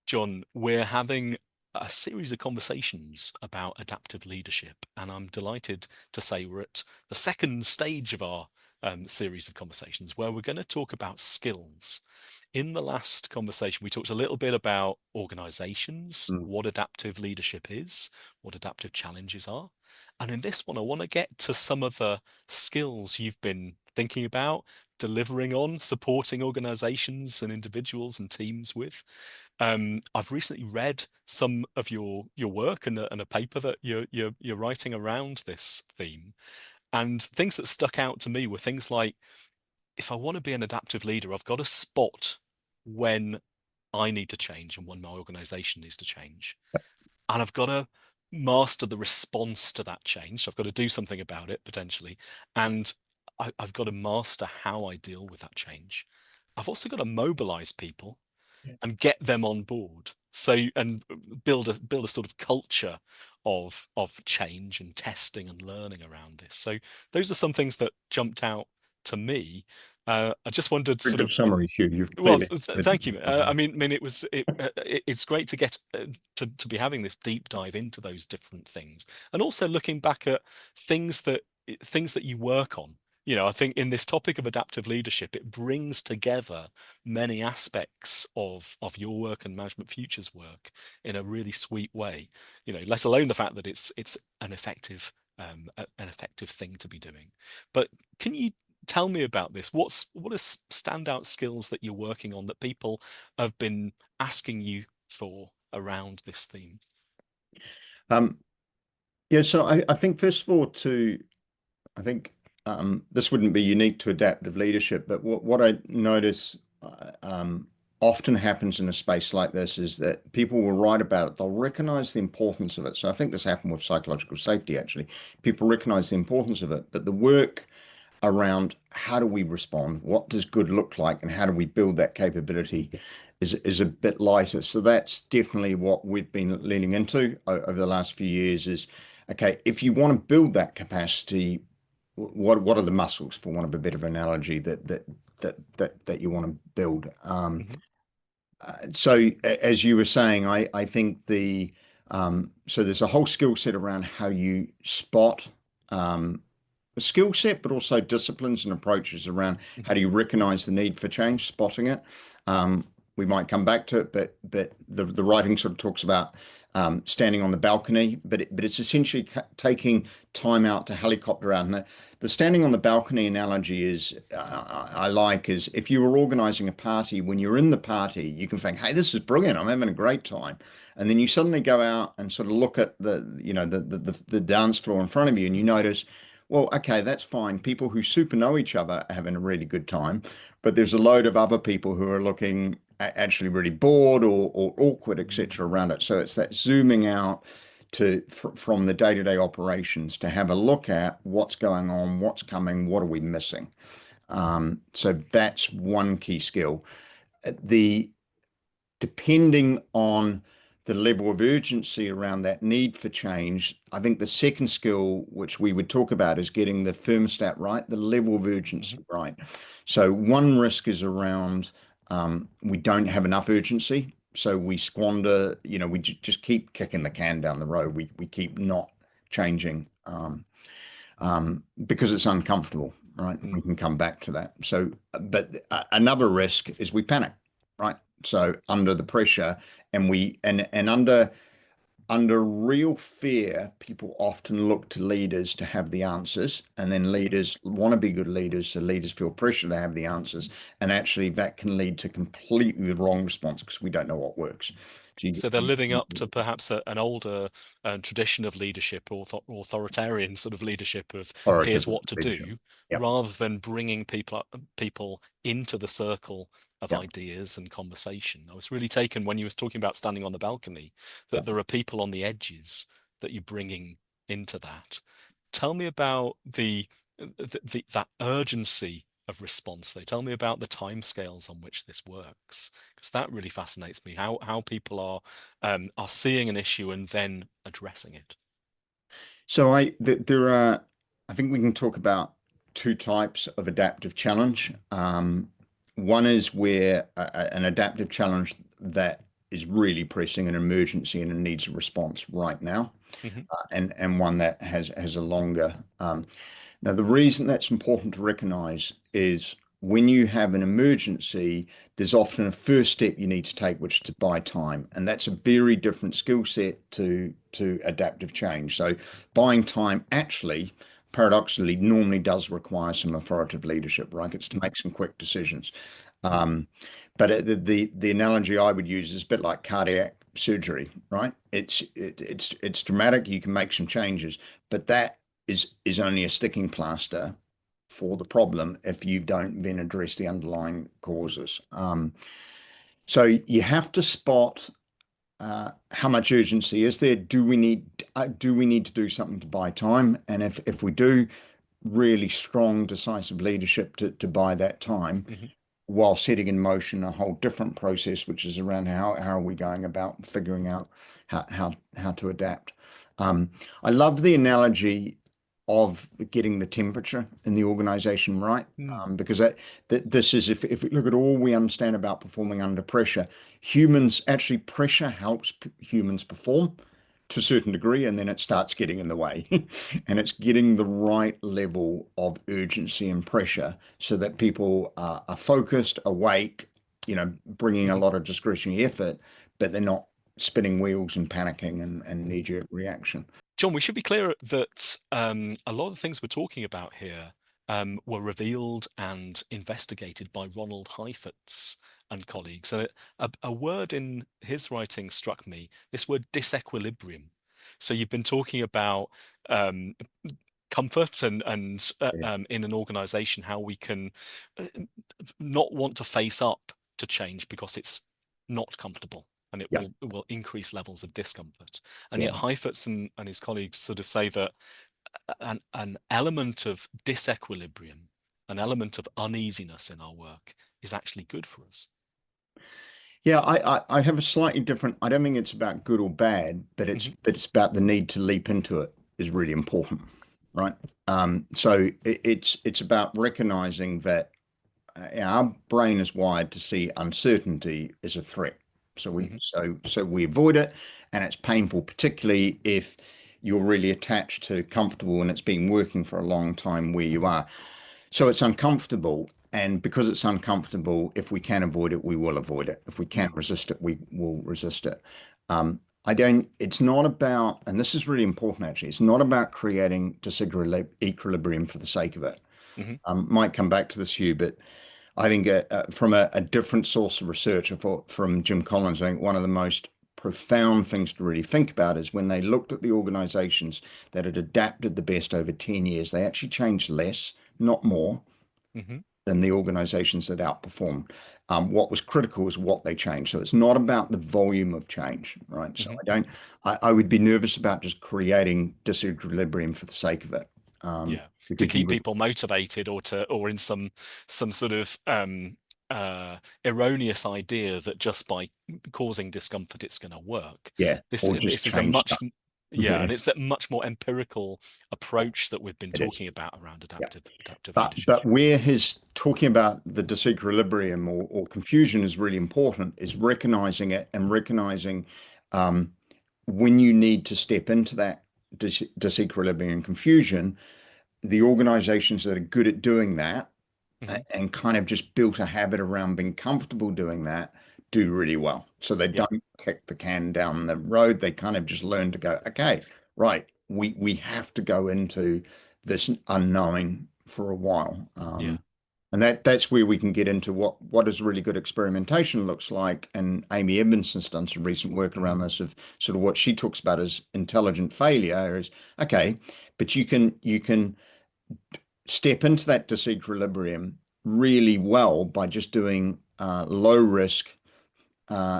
John, we're having a series of conversations about adaptive leadership, and I'm delighted to say we're at the second stage of our series of conversations where we're going to talk about skills. In the last conversation, we talked a little bit about organizations, Mm. what adaptive leadership is, what adaptive challenges are. And in this one, I want to get to some of the skills you've been thinking about, delivering on, supporting organizations and individuals and teams with. I've recently read some of your work and a paper that you're writing around this theme, and things that stuck out to me were things like, if I want to be an adaptive leader, I've got to spot when I need to change and when my organization needs to change, and I've got to master the response to that change. I've got to do something about it potentially, and I've got to master how I deal with that change. I've also got to mobilize people and get them on board. So and build a sort of culture of change and testing and learning around this. So those are some things that jumped out to me. I just wondered, Very sort good of, summary, Hugh. You've well, clearly. thank you. I mean, it's great to get to be having this deep dive into those different things, and also looking back at things that things that you work on. I think in this topic of adaptive leadership, it brings together many aspects of your work and Management Futures work in a really sweet way. Let alone the fact that it's an effective thing to be doing. But can you tell me about this? What are standout skills that you're working on that people have been asking you for around this theme? Um, yeah, so I think first of all, I think this wouldn't be unique to adaptive leadership, but what I notice often happens in a space like this is that people will write about it. They'll recognize the importance of it. So I think this happened with psychological safety, actually. People recognize the importance of it, but the work around how do we respond, what does good look like, and how do we build that capability is a bit lighter. So that's definitely what we've been leaning into over the last few years is, okay, if you want to build that capacity, what are the muscles, for want of a bit of analogy, that you want to build? Mhm. So as you were saying, I think so there's a whole skill set around how you spot a skill set, but also disciplines and approaches around how Mhm. do you recognize the need for change, spotting it. Um, we might come back to it, but the writing sort of talks about standing on the balcony, but it's essentially taking time out to helicopter out. And the standing on the balcony analogy is I like is if you were organizing a party, when you're in the party, you can think, hey, this is brilliant, I'm having a great time. And then you suddenly go out and sort of look at the dance floor in front of you, and you notice, well, okay, that's fine. People who super know each other are having a really good time, but there's a load of other people who are looking actually really bored or awkward, etc. around it. So it's that zooming out from the day-to-day operations to have a look at what's going on, what's coming, what are we missing. So that's one key skill. The Depending on the level of urgency around that need for change, I think the second skill, which we would talk about, is getting the thermostat right, the level of urgency Mhm. right. So one risk is around we don't have enough urgency. So we squander, we just keep kicking the can down the road. We keep not changing because it's uncomfortable, right? We Mm. can come back to that. So, but another risk is we panic, right? So under the pressure, and under real fear, people often look to leaders to have the answers, and then Mhm. leaders want to be good leaders, so leaders feel pressure to have the answers, and actually that can lead to completely the wrong response because we don't know what works. So So they're living up to perhaps an older tradition of leadership, or authoritarian sort of leadership of here's authoritative what to leadership. do, Yeah, rather than bringing people into the circle of yeah. ideas and conversation. I was really taken when you was talking about standing on the balcony, Yeah. that there are people on the edges that you're bringing into that. Tell me about that urgency of response. They tell me about the timescales on which this works, because that really fascinates me. How people are seeing an issue and then addressing it. So there are, I think we can talk about two types of adaptive challenge. One is where an adaptive challenge that is really pressing an emergency and it needs a response right now, Hmm. and one that has a longer. Now, the reason that's important to recognize is when you have an emergency, there's often a first step you need to take, which is to buy time, and that's a very different skill set to adaptive change. So, buying time actually, paradoxically, normally does require some authoritative leadership, right? It's to Hmm. make some quick decisions. Um, but the analogy I would use is a bit like cardiac surgery, right? It's dramatic. You can make some changes, but that is only a sticking plaster for the problem if you don't then address the underlying causes. So you have to spot how much urgency is there. Do we need to do something to buy time? And if we do, really strong, decisive leadership to buy that time Hmm. while setting in motion a whole different process, which is around how are we going about figuring out how to adapt. Um, I love the analogy of getting the temperature in the organization right, Mm. because that this is if we look at all we understand about performing under pressure, humans actually pressure helps humans perform to a certain degree, and then it starts getting in the way. And it's getting the right level of urgency and pressure so that people are focused, awake, bringing a Hmm. lot of discretionary effort, but they're not spinning wheels and panicking and knee-jerk reaction. John, we should be clear that a lot of the things we're talking about here were revealed and investigated by Ronald Heifetz and colleagues. And a word in his writing struck me, this word disequilibrium. So you've been talking about um, comfort Yeah. in an organization, how we can uh, not want to face up to change because it's not comfortable and Yeah. it will increase levels of discomfort. And yet Yeah. Heifetz and his colleagues sort of say that an element of disequilibrium, an element of uneasiness in our work is actually good for us. Yeah, I have a slightly different. I don't think it's about good or bad, but it's Hmm. but it's about the need to leap into it is really important, right? So it's about recognizing that our brain is wired to see uncertainty as a threat. So we Hmm. so so we avoid it, and it's painful, particularly if you're really attached to comfortable and it's been working for a long time where you Hmm. are. So it's uncomfortable. And because it's uncomfortable, if we can avoid it, we will avoid it. If we can Mm. resist it, we will resist it. It's not about, and this is really important actually, it's not about creating disequilibrium for the sake of it. Hmm. Might come back to this, Hugh, but I think from a different source of research, I thought from Jim Collins, I think one of the most profound things to really think about is when they looked at the organizations that had adapted the best over 10 years, they actually changed less, not more, Hmm. than the organizations that outperformed. What was critical is what they changed. So it's not about the volume of change, right? So Hmm. I would be nervous about just creating disequilibrium for the sake of it. Yeah, to Because you keep would, people motivated or in some sort of erroneous idea that just by causing discomfort it's going to work. yeah, This or just this is a change much stuff. yeah, Yeah, and it's that much more empirical approach that we've been it is. talking about around Yeah. adaptive leadership. But where his talking about the disequilibrium or confusion is really important is recognizing it and recognizing um, when you need to step into that disequilibrium and confusion, the organizations that are good at doing that Hmm. and kind of just built a habit around being comfortable doing that do really well. So they Yeah, don't kick the can down the road. They kind of just learn to go, okay, right, we have to go into this unknowing for a while. yeah. And that's where we can get into what does really good experimentation looks like. And Amy Edmondson's done some recent work Hmm. around this of sort of what she talks about as intelligent failure is okay, but you can step into that disequilibrium really well by just doing low risk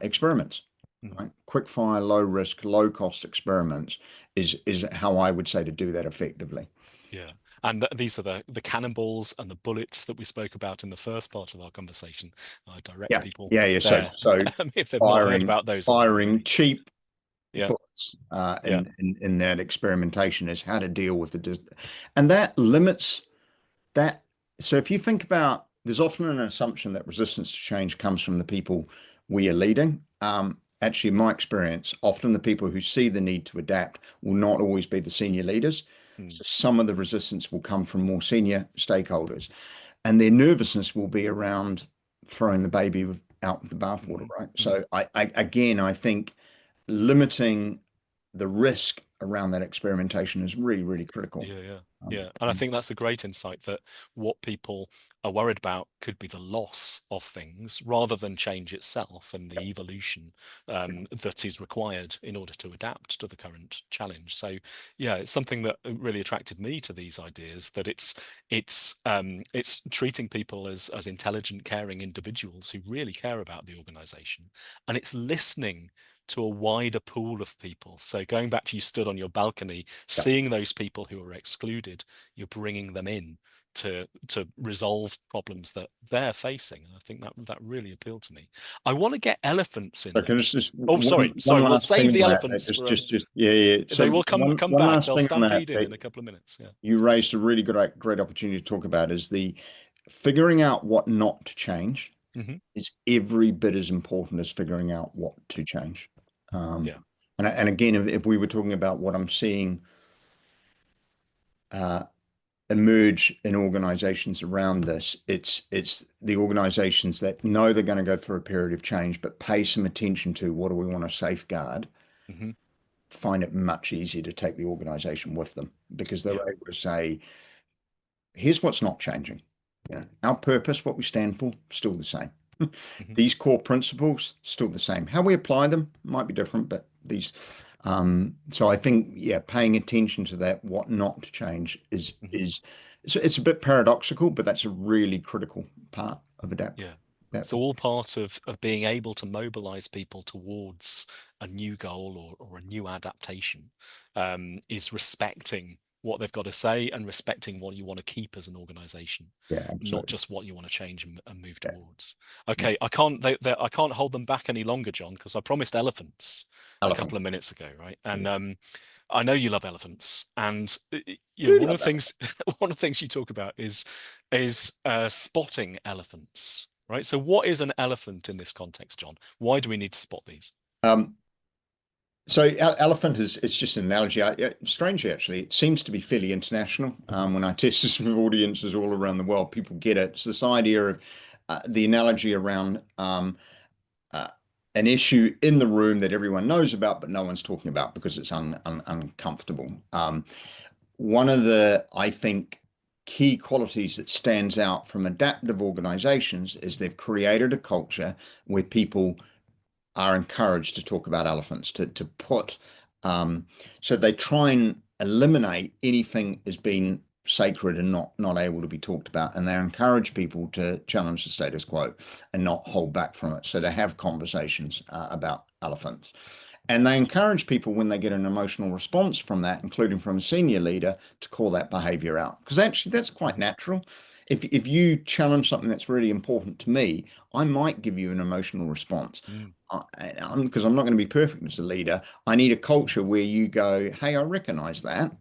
experiments, Hmm. right? Quick fire, low risk, low cost experiments is how I would say to do that effectively. Yeah. And these are the cannonballs and the bullets that we spoke about in the first part of our conversation. I direct Yeah, people yeah, yeah. So there so if they've not heard firing about those already. firing cheap Yeah, bullets yeah. in that experimentation is how to deal with and that limits that. So if you think about, there's often an assumption that resistance to change comes from the people we are leading. actually, in my experience, often the people who see the need to adapt will not always be the senior leaders. Mm, So some of the resistance will come from more senior stakeholders, and their nervousness will be around throwing the baby out with the bathwater, mhm, right? mhm. So again, I think limiting the risk around that experimentation is really, really critical. Yeah, yeah, Um, yeah. And I think that's a great insight that what people are worried about could be the loss of things rather than change itself and the evolution that is required in order to adapt to the current challenge. So, yeah, it's something that really attracted me to these ideas that it's treating people as intelligent, caring individuals who really care about the organization, and it's listening to a wider pool of people. So going back to you stood on your balcony, yeah. seeing those people who are excluded, you're bringing them in to resolve problems that they're facing. And I think that really appealed to me. I want to get elephants in Okay, there, there's John. just Oh, sorry, one sorry. We'll last thing save on the that. elephants for Just yeah, yeah. they So will come one back. last They'll thing on that stampede in a couple of minutes. Yeah. you raised a really great opportunity to talk about is the figuring out what not to change Hmm. is every bit as important as figuring out what to change. Um, Yeah. and again, if we were talking about what I'm seeing uh, emerge in organizations around this, it's the organizations that know they're going to go through a period of change, but pay some attention to what do we want to safeguard, Hmm. find it much easier to take the organization with them because they're Yeah. able to say, here's what's not changing. You know, our purpose, what we stand for, still the same. Hmm. These core principles, still the same. How we apply them might be different, but these. So I think, yeah, paying attention to that, what not to change Hmm. is it's a bit paradoxical, but that's a really critical part of Yeah. adapt. So all part of being able to mobilize people towards a new goal or a new adaptation is respecting what they've got to say and respecting what you want to keep as an organization, Yeah, not absolutely. just what you want to change and move Yeah, towards. yeah. Okay, I can't hold them back any longer, John, because I promised elephants a Elephant. couple of minutes ago, right? Yeah. And I know you love elephants, and Do one love of the that. things one of the things you talk about is spotting elephants, right? So, what is an elephant in this context, John? Why do we need to spot these? Um, So elephant is it's just an analogy. Strangely, actually, it seems to be fairly international. When I test this with audiences all around the world, people get it. It's this idea of the analogy around uh, an issue in the room that everyone knows about, but no one's talking about because it's uncomfortable. One of the, I think, key qualities that stands out from adaptive organizations is they've created a culture where people are encouraged to talk about elephants, to put, um, so they try and eliminate anything as being sacred and not able to be talked about, and they encourage people to challenge the status quo and not hold back from it. So they have conversations about elephants. And they encourage people when they get an emotional response from that, including from a senior leader, to call that behavior out. Because actually, that's quite Mhm. natural. If you challenge something that's really important to me, I might give you an emotional response. Mm. Because I'm not going to be perfect as a leader. I need a culture where you go, hey, I recognize that.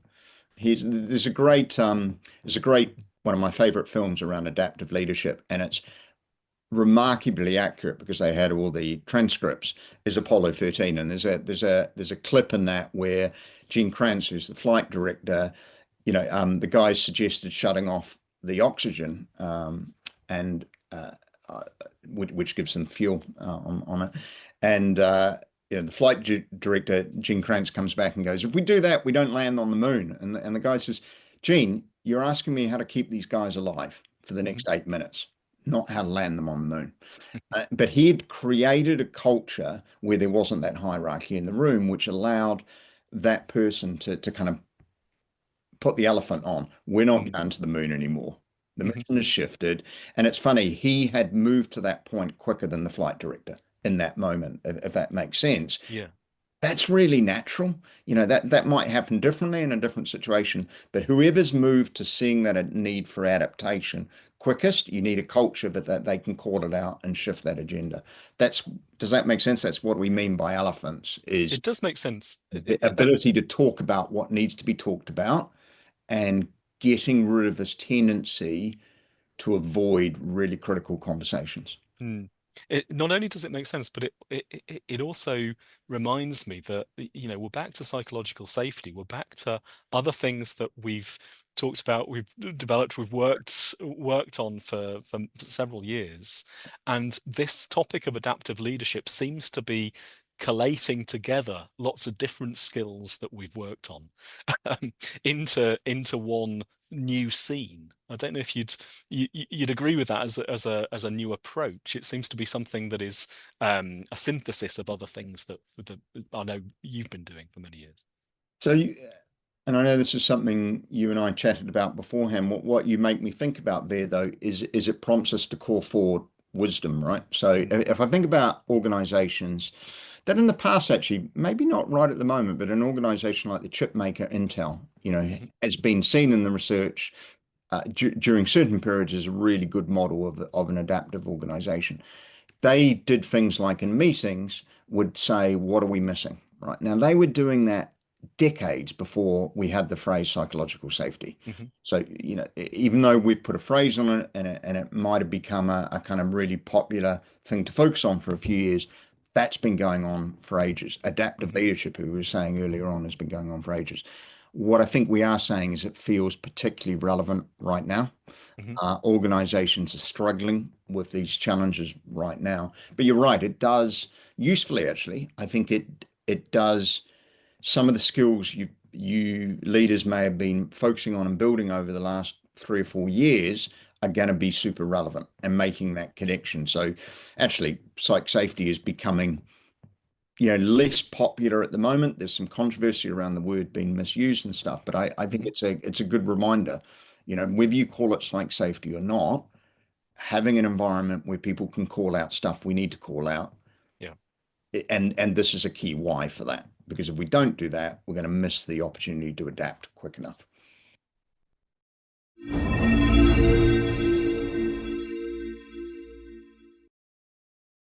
There's a great one of my favorite films around adaptive leadership, and it's remarkably accurate because they had all the transcripts. Is Apollo 13, and there's a clip in that where Gene Kranz, who's the flight director, the guys suggested shutting off the oxygen, and uh, uh, which gives them fuel on it. And the flight director, Gene Kranz, comes back and goes, "If we do that, we don't land on the moon." And the guy says, "Gene, you're asking me how to keep these guys alive for the Mhm. next 8 minutes, not how to land them on the moon." But he had created a culture where there wasn't that hierarchy in the room, which allowed that person to kind of put the elephant on. We're not Mm. going to the moon anymore. The Mhm. mission has shifted. And it's funny, he had moved to that point quicker than the flight director in that moment, if that makes sense. Yeah. That's really natural. That might happen differently in a different situation, but whoever's moved to seeing that a need for adaptation quickest, you need a culture that they can call it out and shift that agenda. Does that make sense? That's what we mean by elephants is It does make sense. the ability to talk about what needs to be talked about and getting rid of this tendency to avoid really critical conversations. Mm. It not only does it make sense, but it also reminds me that, we're back to psychological safety. We're back to other things that we've talked about, we've developed, we've worked on for several years. And this topic of adaptive leadership seems to be collating together lots of different skills that we've worked on um, into one new scene. I don't know if you'd agree with that as a new approach. It seems to be something that is a synthesis of other things that I know you've been doing for many years. So and I know this is something you and I chatted about beforehand. What you make me think about there, though, is it prompts us to call forward wisdom, right? So Mm, if I think about organizations that in the past, actually, maybe not right at the moment, but an organization like the chip maker Intel, mhm, has been seen in the research during certain periods as a really good model of an adaptive organization. They did things like in meetings would say, what are we missing? Right now, they were doing that decades before we had the phrase psychological safety. mhm, So, even though we've put a phrase on it and it might have become a kind of really popular thing to focus on for a few years, that's been going on for ages. Adaptive mhm, leadership, who we were saying earlier on, has been going on for ages. What I think we are saying is it feels particularly relevant right now. mhm, Organizations are struggling with these challenges right now. But you're right, it does usefully actually. I think it does some of the skills you leaders may have been focusing on and building over the last 3 or 4 years are going to be super relevant and making that connection. So actually, psych safety is becoming less popular at the moment. There's some controversy around the word being misused and stuff, but I think mhm. it's a good reminder, whether you call it psych safety or not, having an environment where people can call out stuff we need to call out, Yeah. and this is a key why for that. Because if we don't do that, we're going to miss the opportunity to adapt quick enough.